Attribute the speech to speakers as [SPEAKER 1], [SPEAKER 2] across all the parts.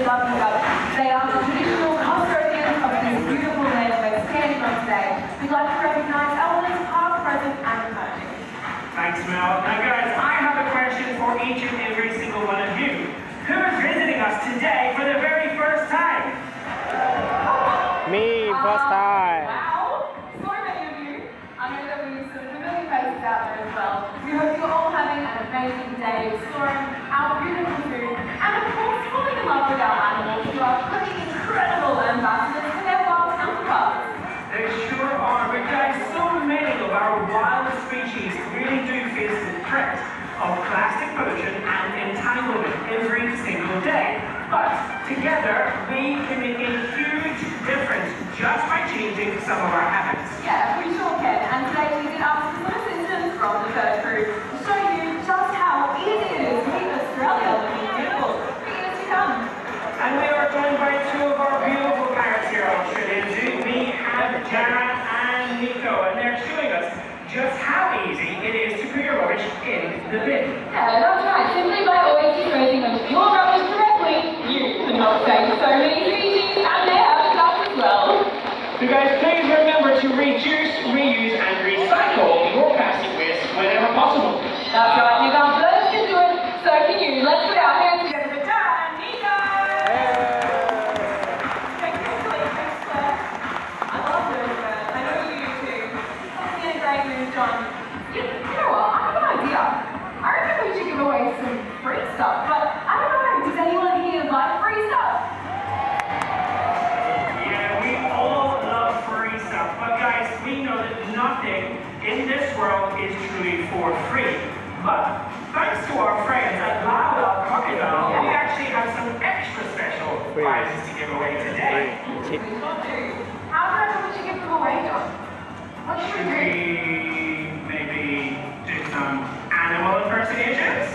[SPEAKER 1] love you guys. They are the traditional custodians of this beautiful land we're standing on today. We'd like to recognise elders past, present and emerging.
[SPEAKER 2] Thanks, Mel. Now guys, I have a question for each and every single one of you. Who is visiting us today for the very first time?
[SPEAKER 3] Me, first time.
[SPEAKER 1] Wow, so many of you. I know that we have some familiar faces out there as well. We hope you're all having an amazing day exploring our beautiful food and of course falling in love with our animals who are pretty incredible ambassadors for their wild counterparts.
[SPEAKER 2] They sure are, but guys, so many of our wild species really do face the threat of plastic pollution and entanglement every single day. But together, we can make a huge difference just by changing some of our habits.
[SPEAKER 1] Yeah, we sure can. And today we did ask for some assistance from the bird crew to show you just how easy it is to keep Australia looking beautiful for years to come.
[SPEAKER 2] And we are joined by two of our beautiful parrots here on Australian Zoo. We have Jared and Nico, and they're showing us just how easy it is to put your rubbish in the bin.
[SPEAKER 1] Yeah, that's right. Simply by always disposing of your rubbish correctly, you can help save so many species and their habitats as well.
[SPEAKER 2] So guys, please remember to reduce, reuse and recycle your plastic waste whenever possible.
[SPEAKER 1] That's right, Nico. Birds can do it, so can you. Let's put our hands together for Jared and Nico! Thanks, Claire. I love those birds. I know you do too. Put me in a great mood, John. You know what? I have an idea. I reckon we should give away some free stuff, but I don't know. Does anyone here like free stuff?
[SPEAKER 2] Yeah, we all love free stuff, but guys, we know that nothing in this world is truly for free. But thanks to our friends at Lala Crocodile, we actually have some extra special prizes to give away today.
[SPEAKER 1] We sure do. How do I know we should give them away, John? What should we do?
[SPEAKER 2] Maybe do some animal impersonations?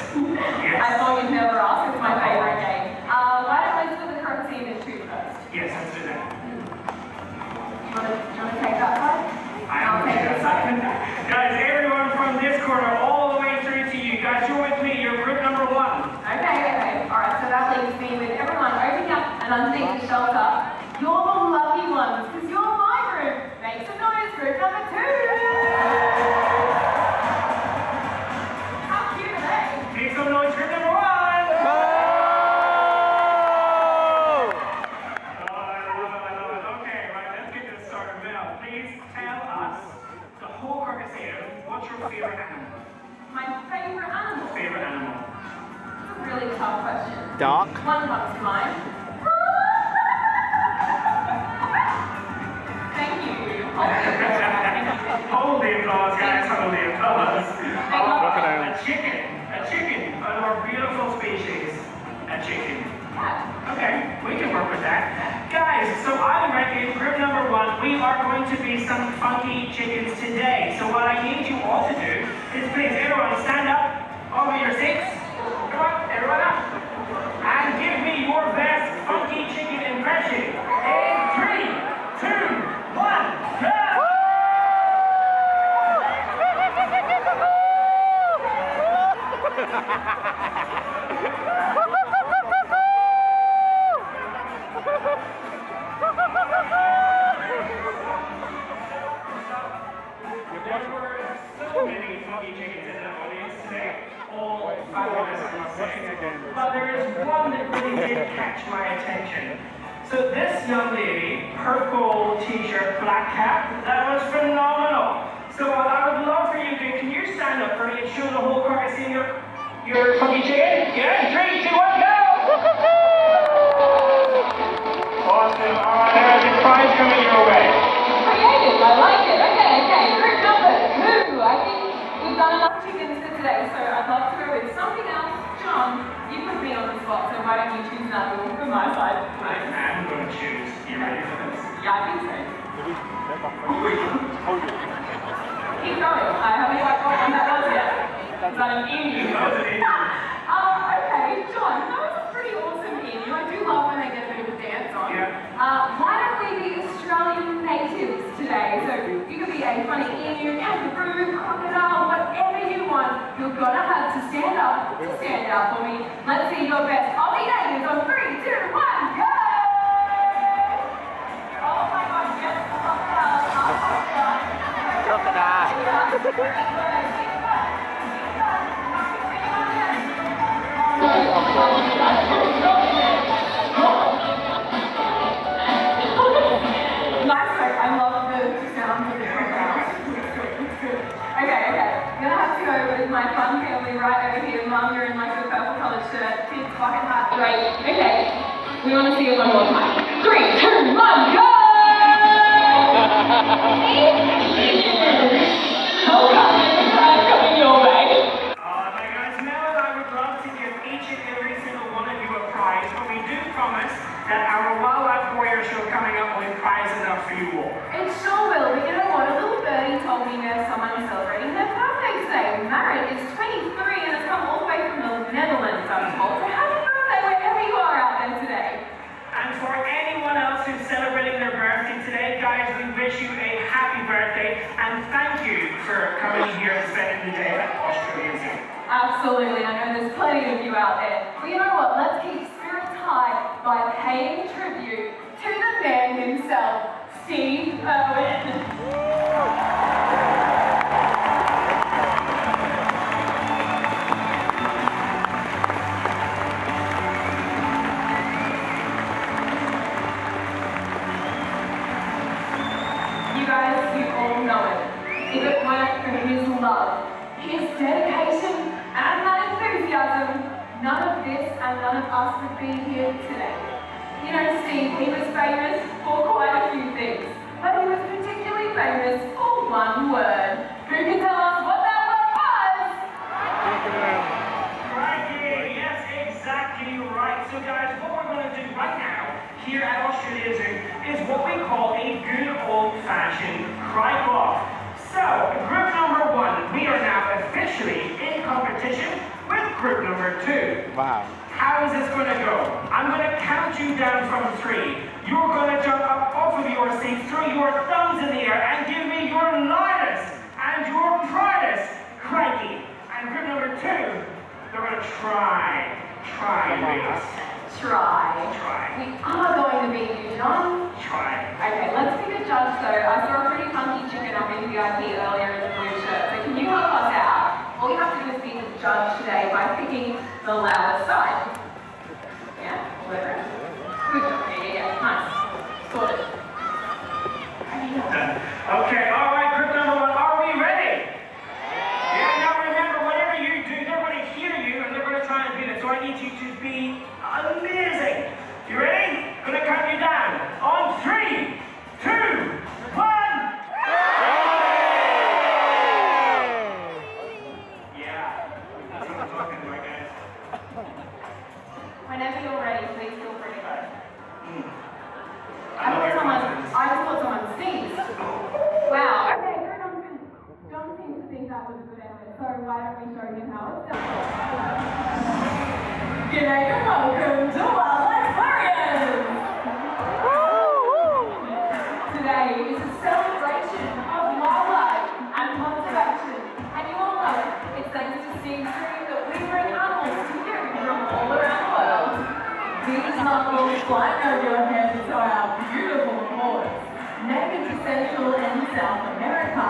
[SPEAKER 2] Yes.
[SPEAKER 1] I thought you'd never ask. It's my favourite game. Why don't I do the Croquetine and two first?
[SPEAKER 2] Yes, let's do that.
[SPEAKER 1] Do you want to take that side?
[SPEAKER 2] I'll take this side. Guys, everyone from this corner all the way through to you. Guys, you're with me. You're group number one.
[SPEAKER 1] Okay. Alright, so that leaves me with everyone opening up and underneath the shelter. You're the lucky ones, because you're my group. Make some noise, group number 2. How cute are they?
[SPEAKER 2] Make some noise, group number one. I love it. Okay, right, let's get this started. Mel, please tell us, the whole Carcassonne, what's your favorite animal?
[SPEAKER 1] My favourite animal.
[SPEAKER 2] Favorite animal?
[SPEAKER 1] It's a really tough question.
[SPEAKER 3] Duck.
[SPEAKER 1] One comes to mind. Thank you.
[SPEAKER 2] Hold the applause, guys, hold the applause.
[SPEAKER 3] Crocodile.
[SPEAKER 2] A chicken, one of our beautiful species, a chicken.
[SPEAKER 1] Yeah.
[SPEAKER 2] Okay, we can work with that. Guys, so I reckon group number one, we are going to be some funky chickens today. So what I need you all to do is please, everyone stand up over your seats. Come on, everyone up. And give me your best funky chicken impression. In 3, 2, 1, go! There were so many funky chickens in the audience today, all fabulous, I must say. But there is one that really did catch my attention. So this young lady, purple t-shirt, black cap, that was phenomenal. So what I would love for you to do, can you stand up for me and show the whole Carcassonne your funky chicken? Yeah, 3, 2, 1, go! Awesome. All right, there's a prize coming your way.
[SPEAKER 1] Creative, I like it. Okay. Group number 2. I think we've done enough chickens for today, so I'd love to go with something else. John, you put me on the spot, so why don't you choose another one from my side?
[SPEAKER 2] I am going to choose. You ready for this?
[SPEAKER 1] Yeah, I think so.
[SPEAKER 3] Hold it.
[SPEAKER 1] Keep going. I haven't quite got one that was yet. Is that an emu?
[SPEAKER 2] That was an emu.
[SPEAKER 1] Okay, John, that was a pretty awesome emu. I do love when they get a bit of a dance on.
[SPEAKER 2] Yeah.
[SPEAKER 1] Why don't we be Australian natives today? So you could be a funny emu, kangaroo, crocodile, whatever you want. You're gonna have to stand up to stand out for me. Let's see your best Aussie natives on 3, 2, 1. We want to see it one more time. 3, 2, 1, go! Coming your way.
[SPEAKER 2] Now guys, Mel and I would love to give each and every single one of you a prize, but we do promise that our Wildlife Warrior show coming up will be prize enough for you all.
[SPEAKER 1] It sure will, but you know what? A little birdie told me there's someone celebrating their birthday today. Marit is 23 and has come all the way from the Netherlands, I'm told. So happy birthday wherever you are out there today.
[SPEAKER 2] And for anyone else who's celebrating their birthday today, guys, we wish you a happy birthday and thank you for coming here and spending the day at Australia Zoo.
[SPEAKER 1] Absolutely, I know there's plenty of you out there. But you know what? Let's keep spirits high by paying tribute to the man himself, Steve Irwin. You guys, you all know it. If it weren't for his love, his dedication, and that enthusiasm, none of this and none of us would be here today. You know, Steve, he was famous for quite a few things, but he was particularly famous for one word. Who can tell us what that word was?
[SPEAKER 2] Crikey, yes, exactly right. So guys, what we're going to do right now here at Australia Zoo is what we call a good old-fashioned crike off. So, group number 1, we are now officially in competition with group number 2.
[SPEAKER 3] Wow.
[SPEAKER 2] How is this going to go? I'm going to count you down from 3. You're going to jump up off of your seats, throw your thumbs in the air, and give me your loudest and your brightest crikey. And group number 2, they're going to try and beat us.
[SPEAKER 1] Try. We are going to beat you, John.
[SPEAKER 2] Try.
[SPEAKER 1] Okay, let's pick a judge though. I saw a pretty funky chicken up in VIP earlier in the blue shirt, so can you help us out? All you have to do is be the judge today by picking the loudest side. Yeah? Whatever. Good job. Yeah. Nice. Sorted.
[SPEAKER 2] Okay, alright, group number 1, are we ready? Yeah, now remember, whatever you do, they're going to hear you and they're going to try and beat it, so I need you to be amazing. You ready? I'm going to count you down. On 3, 2, 1. Yeah, that's what I'm talking about, guys.
[SPEAKER 1] Whenever you're ready, please feel free to go.
[SPEAKER 2] I know your confidence.
[SPEAKER 1] I just thought someone sneezed. Wow. Okay, John seems to think that was a good effort, so why don't we show him how it's done? G'day and welcome to Wildlife Warriors! Today is a celebration of wildlife and conservation, and you all know it's thanks to Steve's dream that we bring animals to you from all around the world. These animals flying over your heads are our beautiful moors, native to Central and South America.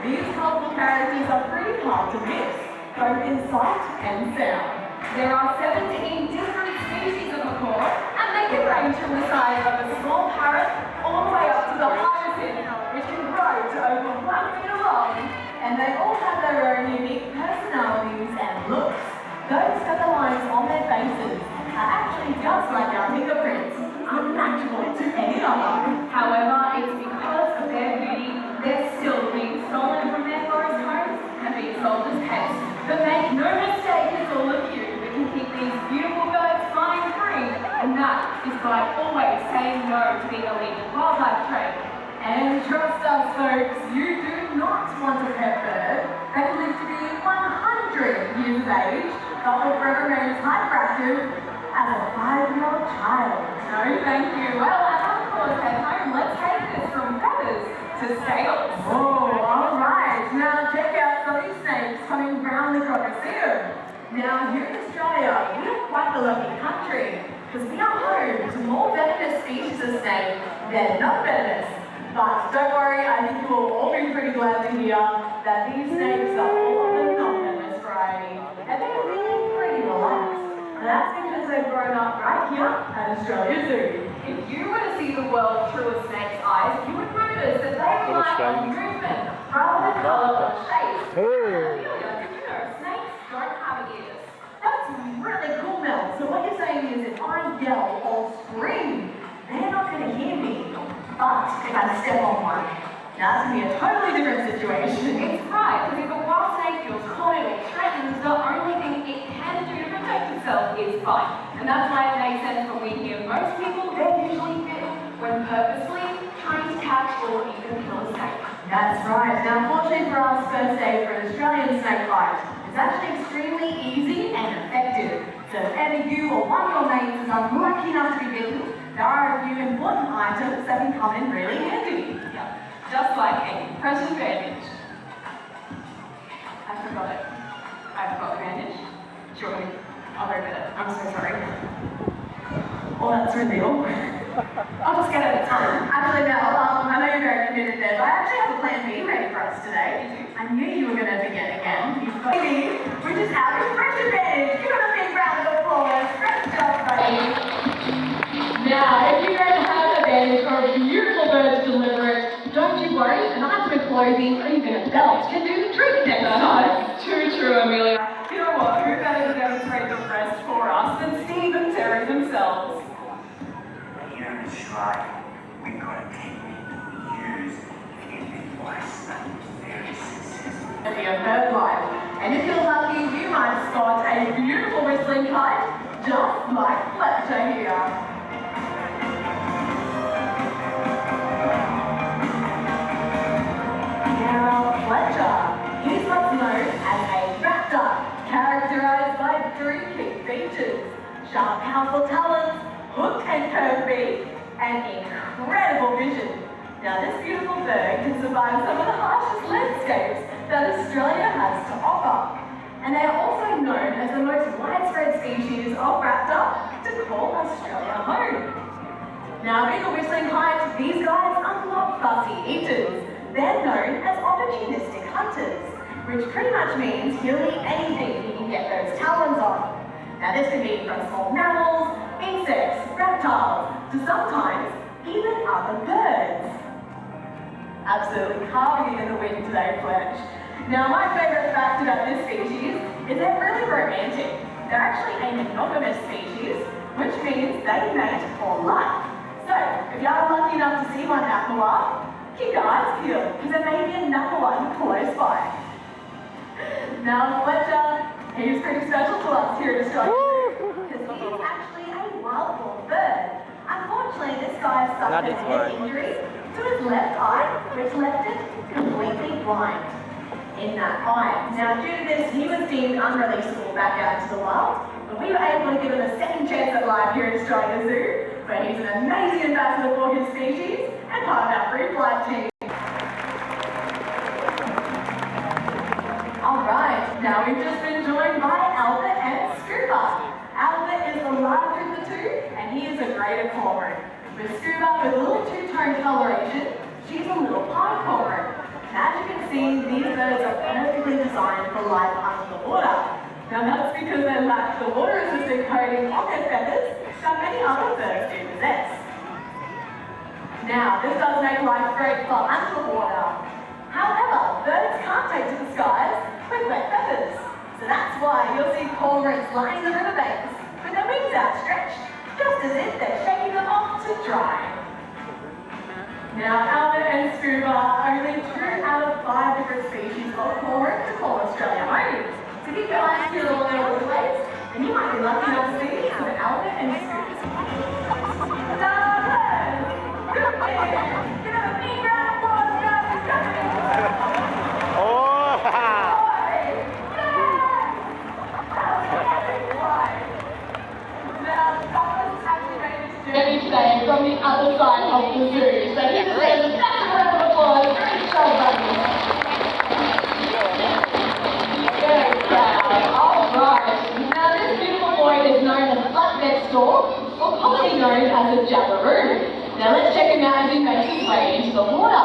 [SPEAKER 1] These colorful characters are pretty hard to miss, both in sight and sound. There are 17 different species of macaw, and they can range from the size of a small parrot all the way up to the hyacinth, which can grow to over 1 meter long, and they all have their own unique personalities and looks. Those feather lines on their faces are actually just like our fingerprints, unnatural to any other. However, it's because of their beauty, they're still being stolen from their forest homes and being sold as pets. But make no mistake, it's all of you that can keep these beautiful birds flying free, and that is by always saying no to being illegal wildlife trade. And trust us, folks, you do not want a pet bird that can live to be 100 years of age, but will forever remain as hyperactive as a 5-year-old child. No, thank you. Well, as our cause head home, let's take this from feathers to scales. Oh, all right. Now check out some of these snakes coming round the Crocodile. Now, here in Australia, we are quite the lucky country because we are home to more venomous species of snake than non-venomous. But don't worry, I think you will all be pretty glad to hear that these snakes are all of the non-venomous variety, and they're feeling pretty relaxed. And that's because they've grown up right here at Australia Zoo. If you were to see the world through a snake's eyes, you would notice that they rely on movement rather than colour or shape. Did you know snakes don't have ears? That's really cool, Mel.
[SPEAKER 4] guys. So what you're saying is if I yell or scream, they're not going to hear me. But if I step on one, now that's going to be a totally different situation.
[SPEAKER 1] It's right, because if a wild snake feels cornered or threatened, the only thing it can do to protect itself is bite. And that's why it makes sense when we hear most people, they're usually bitten when purposely trying to catch or even kill a snake.
[SPEAKER 4] That's right. Now, fortunately for us, first aid for an Australian snake bite is actually extremely easy and effective. So if ever you or one of your mates is unlucky enough to be bitten, there are a few important items that can come in really handy.
[SPEAKER 1] Yeah, just like a compression bandage. I forgot it. I forgot the bandage. Surely, I'll go get it. I'm so sorry.
[SPEAKER 4] Oh, that's really awkward.
[SPEAKER 1] I'll just get it at a time.
[SPEAKER 4] Actually, Mel, I know you're very committed there, but I actually have a plan B ready for us today. I knew you were going to forget again. You've got me, which is our compression bandage. Give it a big round of applause. Great job, buddy.
[SPEAKER 1] Now, if you don't have a bandage or a beautiful bird to deliver it, don't you worry, an item of clothing or even a belt can do the trick next time. Too true, Amelia. You know what, who better to demonstrate the rest for us than Steve and Terry themselves?
[SPEAKER 5] Here in Australia, we've got a technique we use in advice that is very successful.
[SPEAKER 4] Be a bird life. And if you're lucky, you might spot a beautiful whistling kite, just like Fletcher here. Now, Fletcher, he's what's known as a raptor, characterized by three key features: sharp, powerful talons, hooked and curved beak, and incredible vision. Now, this beautiful bird can survive some of the harshest landscapes that Australia has to offer. And they are also known as the most widespread species of raptor to call Australia home. Now, being a whistling kite, these guys are not fussy eaters. They're known as opportunistic hunters, which pretty much means he'll eat anything he can get those talons on. Now, this can be from small mammals, insects, reptiles, to sometimes even other birds. Absolutely carving it in the wind today, Fletch. Now, my favourite fact about this species is they're really romantic. They're actually a monogamous species, which means they mate for life. So, if you are lucky enough to see one Apala, keep your eyes peeled, because there may be another one close by. Now, Fletcher, he's pretty special to us here at Australia, because he's actually a wild-born bird. Unfortunately, this guy suffered a head injury to his left eye, which left him completely blind in that eye. Now, due to this, he was deemed unreleasable back out into the wild, but we were able to give him a second chance at life here at Australia Zoo, where he's an amazing ambassador for his species and part of our free flight team. Alright, now we've just been joined by Albert and Scuba. Albert is the larger of the two, and he is a greater cormorant. With Scuba, with a little two-tone coloration, she's a little pine cormorant. Now, as you can see, these birds are perfectly designed for life under the water. Now, that's because they lack the water-resistant coating on their feathers that many other birds do possess. Now, this does make life great for underwater. However, birds can't take to the skies with wet feathers. So that's why you'll see cormorants lying in the riverbanks with their wings outstretched, just as if they're shaking them off to dry. Now, Albert and Scuba are only 2 out of 5 different species of cormorant to call Australia home. So keep your eyes peeled all over the place, and you might be lucky enough to see some Albert and Scuba. Albert! Good man! Give him a big round of applause, guys!
[SPEAKER 1] Journey today from the other side of the zoo. So he deserves a massive round of applause. Great job, buddy. Very proud. Alright. Now this beautiful boy is known as Flatneck Stork, or commonly known as a Jabberoo. Now let's check him out as he makes his way into the water.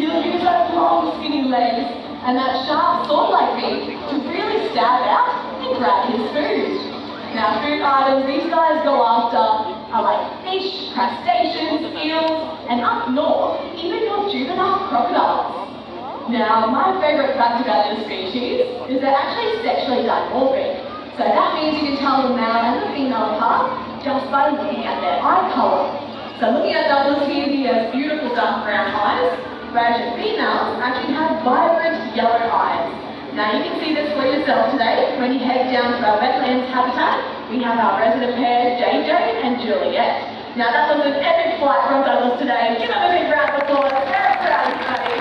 [SPEAKER 1] He'll use those long skinny legs and that sharp sword-like beak to really stab out and grab his food. Now, food items these guys go after are like fish, crustaceans, eels, and up north, even your juvenile crocodiles. Now, my favourite fact about this species is they're actually sexually dimorphic.
[SPEAKER 4] So that means you can tell the male and the female apart just by looking at their eye colour. So looking at Douglas here, he has beautiful dark brown eyes, whereas your females actually have vibrant yellow eyes. Now you can see this for yourself today when you head down to our wetlands habitat. We have our resident pairs JJ and Juliet. Now that was an epic flight from Douglas today. Give them a big round of applause. Very proud of you, buddy.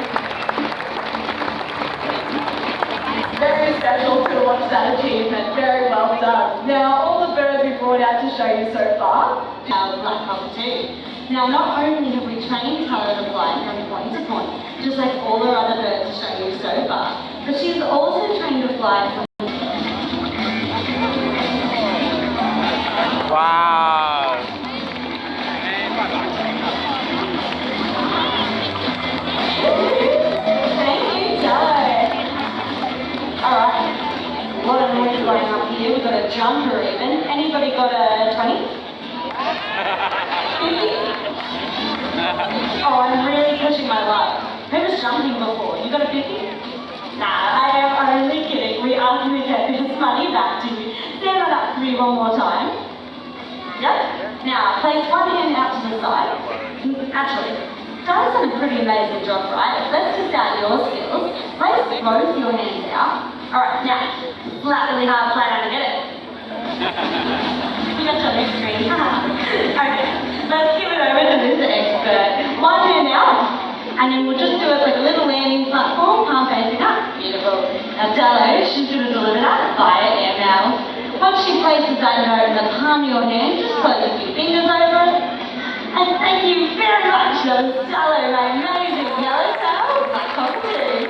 [SPEAKER 4] Very special to watch that achievement. Very well done. Now, all the birds we brought out to show you so far, our black cockatoo. Now, not only have we trained Tara to fly from point to point, just like all our other birds to show you so far, but she's also trained to fly from...
[SPEAKER 3] Wow.
[SPEAKER 4] Thank you, Tara. Alright, a lot of noise going up here. We've got a jumper even. Anybody got a 20? 50? Oh, I'm really pushing my luck. Who was jumping before? You got a 50? Nah, I am only kidding. We are going to get this money back to you. Stand on up for me one more time. Yep. Now, place one hand out to the side. Actually, Diana's done a pretty amazing job, right? Let's test out your skills. Place both your hands out. Alright, now, slap really hard, flat out and get it. You got your next screen. Okay, let's give it over to this expert. One hand out, and then we'll just do it like a little landing platform, palm facing up. Beautiful. Now, Dello, she's going to deliver that via airmail. Once she places that note in the palm of your hand, just close a few fingers over it. And thank you very much, that was Dello, my amazing yellowtail black cockatoo.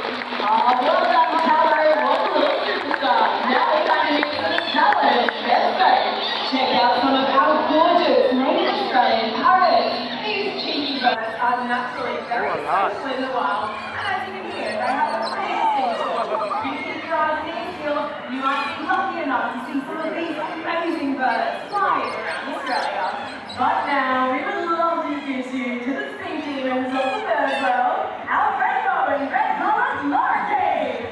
[SPEAKER 4] Oh, well done, Dello. What a little superstar. Now we're going to meet some of Dello's best friends. Check out some of our gorgeous native Australian parrots.
[SPEAKER 1] These cheeky birds are naturally very social in the wild, and as you can hear, they have a pretty distinction. You keep your eyes near still, you might be lucky enough to see some of these amazing birds flying around Australia. But now, we would love to introduce you to the speed demons of the bird world, our rainbow and red-coloured lorikeets.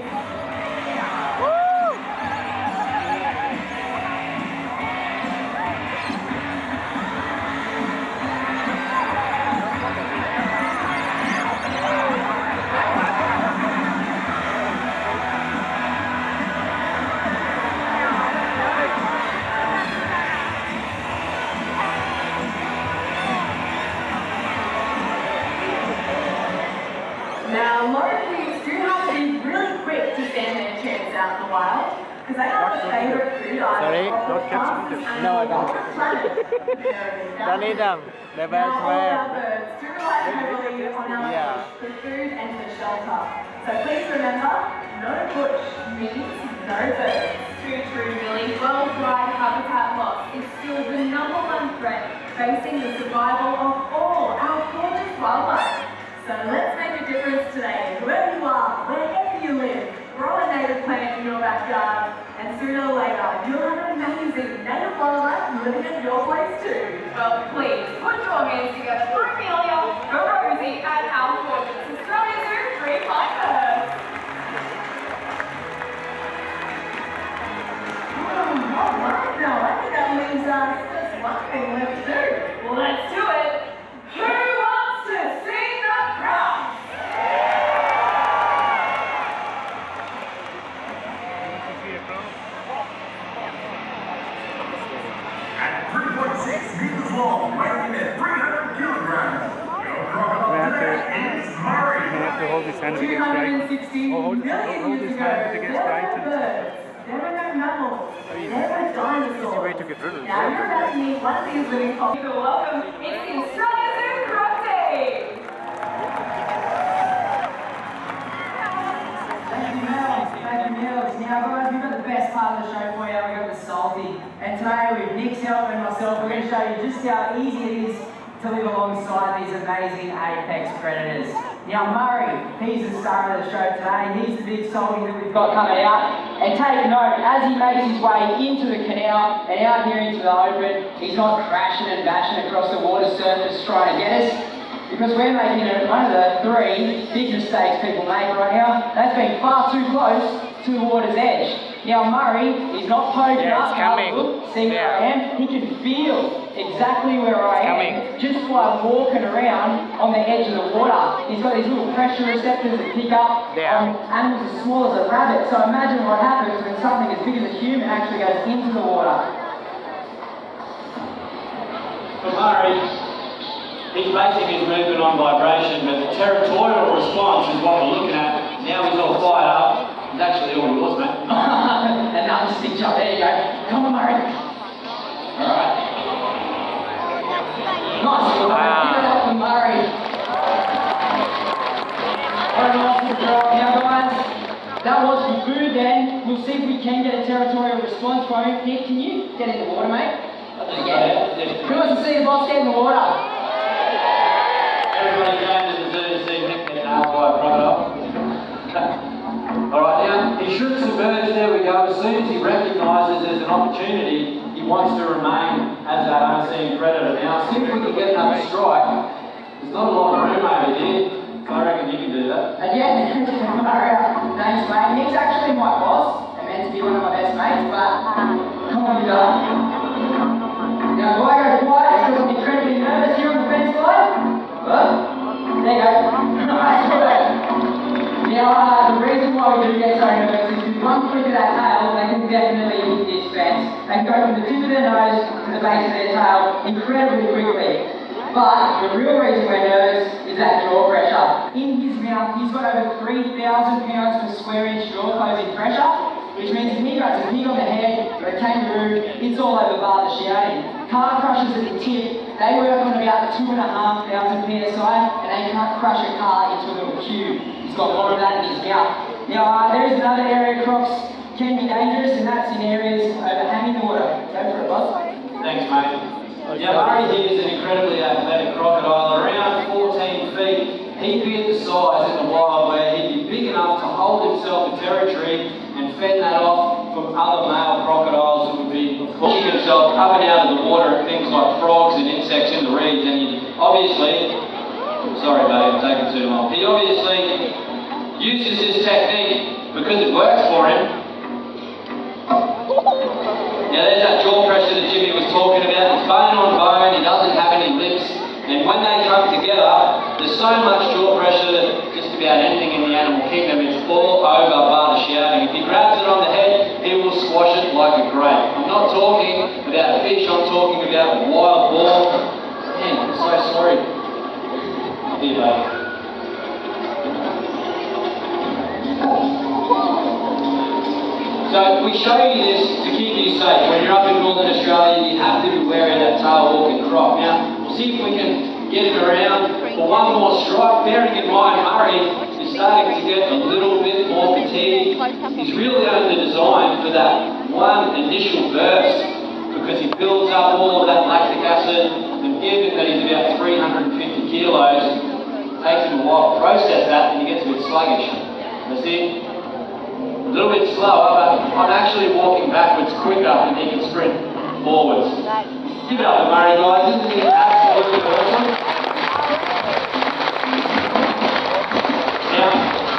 [SPEAKER 1] Now, lorikeets do have to be really quick to stand their chance out in the wild, because they are the favourite food item
[SPEAKER 3] Sorry,
[SPEAKER 1] of
[SPEAKER 3] don't
[SPEAKER 1] the
[SPEAKER 3] catch
[SPEAKER 1] fastest
[SPEAKER 3] me.
[SPEAKER 1] animal
[SPEAKER 3] No, I
[SPEAKER 1] on
[SPEAKER 3] don't.
[SPEAKER 1] the planet.
[SPEAKER 3] Don't need them. They're bad
[SPEAKER 1] Now, all of our
[SPEAKER 3] to
[SPEAKER 1] birds do rely heavily on our
[SPEAKER 3] Yeah.
[SPEAKER 1] bush for food and for shelter. So please remember, no bush means no birds. Too true, really. Worldwide habitat loss is still the #1 threat facing the survival of all our gorgeous wildlife. So let's make a difference today, wherever you are, wherever you live. Grow a native plant in your backyard, and sooner or later, you'll have an amazing native wildlife living at your place too. Well, please, put your hands together for Amelia, for Rosie, and our gorgeous Australia Zoo 3 fine birds. Alright, now I think that leaves us just one thing left to do. Well, let's do it. Who wants to see the crowd?
[SPEAKER 6] At 3.6 meters long, weighing at 300 kilograms, your crocodile today is Murray.
[SPEAKER 3] You have to hold his hand against right.
[SPEAKER 1] 260
[SPEAKER 3] hold his
[SPEAKER 1] million years
[SPEAKER 3] hand
[SPEAKER 1] ago,
[SPEAKER 3] against
[SPEAKER 1] there
[SPEAKER 3] right
[SPEAKER 1] were
[SPEAKER 3] and-
[SPEAKER 1] birds, there were no mammals,
[SPEAKER 3] easy.
[SPEAKER 1] there were dinosaurs.
[SPEAKER 3] Easy way to get rid of it.
[SPEAKER 1] Now you're about to meet one of these living fossils. So welcome, it's the Australia Zoo Crop Day!
[SPEAKER 7] Thank you, Mills. Now, guys, we've got the best part of the show for you. We've got the salty. And today, with Nick's help and myself, we're going to show you just how easy it is to live alongside these amazing apex predators. Now, Murray, he's the star of the show today. He's the big salty that we've got coming out. And take note, as he makes his way into the canal and out here into the open, he's not crashing and bashing across the water surface trying to get us. Because we're making it one of the 3 big mistakes people make right now. That's being far too close to the water's edge. Now Murray is not poking
[SPEAKER 3] Yeah,
[SPEAKER 7] up.
[SPEAKER 3] it's coming.
[SPEAKER 7] Look, see where
[SPEAKER 3] Yeah.
[SPEAKER 7] I am? He can feel exactly where I am
[SPEAKER 3] coming.
[SPEAKER 7] just by walking around on the edge of the water. He's got these little pressure receptors that pick up
[SPEAKER 3] Yeah.
[SPEAKER 7] on animals as small as a rabbit. So imagine what happens when something as big as a human actually goes into the water.
[SPEAKER 8] For Murray, he's basing his movement on vibration, but the territorial response is what we're looking at. Now he's all fired up. It's actually all yours, mate.
[SPEAKER 7] Another stitch up. There you go. Come on, Murray. All right. Nice little one. Give it up for Murray. Very nice little throw. Now, guys, that was for food then. We'll see if we can get a territorial response from him. Nick, can you get in the water, mate? Who wants to see the boss get in the water?
[SPEAKER 8] Everybody came to the zoo to see Nick get nailed by a crocodile. Alright, now, he shoots the birds, there we go. As soon as he recognises there's an opportunity, he wants to remain as that unseen predator. Now, see if we can get another strike. There's not a lot of room over here, so I reckon you can do that.
[SPEAKER 7] Again, Murray, thanks, mate. Nick's actually my boss and meant to be one of my best mates, but come on, you guys. Now, if I go quiet, it's because I'm incredibly nervous here on the fence line. Well, there you go. Nice work. Now, the reason why we do get so nervous is with one flick of that tail, they can definitely hit this fence. They can go from the tip of their nose to the base of their tail incredibly quickly. But the real reason we're nervous is that jaw pressure. In his mouth, he's got over 3,000 pounds per square inch jaw closing pressure, which means if he grabs a pig on the head or a kangaroo, it's all over bar the shouting. Car crushers at the tip, they work on about 2,500 PSI and they can't crush a car into a little cube. He's got more of that in his mouth. Now, there is another area crocs can be dangerous, and that's in areas overhanging the water. Go for it, boss.
[SPEAKER 8] Thanks, mate. Now, Murray here is an incredibly athletic crocodile, around 14 feet. He'd be at the size in the wild where he'd be big enough to hold himself a territory and fend that off from other male crocodiles that would be pushing himself up and out of the water at things like frogs and insects in the reeds. And he obviously, sorry buddy, I'm taking too long. He obviously uses this technique because it works for him. Now there's that jaw pressure that Jimmy was talking about. It's bone on bone, he doesn't have any lips. And when they come together, there's so much jaw pressure that just about anything in the animal kingdom, it's all over bar the shouting. If he grabs it on the head, he will squash it like a grape. I'm not talking about fish, I'm talking about wild boar. Man, I'm so sorry. Here, buddy. So we show you this to keep you safe. When you're up in Northern Australia, you have to be wary of that tail walking croc. Now, we'll see if we can get him around for one more strike. Bearing in mind, Murray is starting to get a little bit more fatigued. He's really only designed for that one initial burst because he builds up all of that lactic acid, and given that he's about 350 kilos, it takes him a while to process that and he gets a bit sluggish. That's it. A little bit slower, but I'm actually walking backwards quicker than he can sprint forwards. Give it up to Murray, guys. Isn't he absolutely awesome? Now,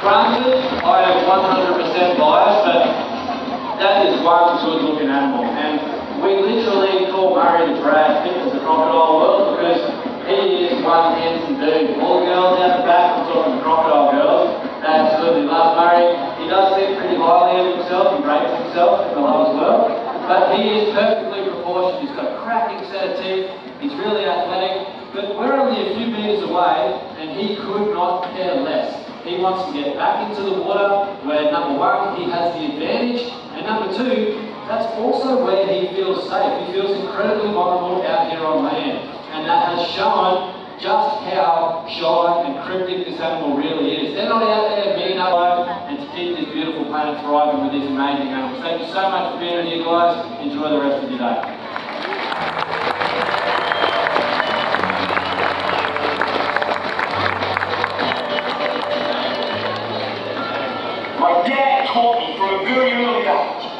[SPEAKER 8] granted, I am 100% biased, but that is one good-looking animal. And we literally call Murray the Brad Pitt of the crocodile world because he is one handsome dude. All the girls out the back, I'm talking the crocodile girls, they absolutely love Murray. He does think pretty highly of himself, he rates himself in the love as well. But he is perfectly proportioned, he's got a cracking set of teeth, he's really athletic, but we're only a few metres away and he could not care less. He wants to get back into the water where number one, he has the advantage, and number two, that's also where he feels safe. He feels incredibly vulnerable out here on land. And that has shown just how shy and cryptic this animal really is. They're not out there being alive and to keep this beautiful planet thriving with these amazing animals. Thank you so much for being here, guys. Enjoy the rest of your day.
[SPEAKER 6] My dad taught me from a very early age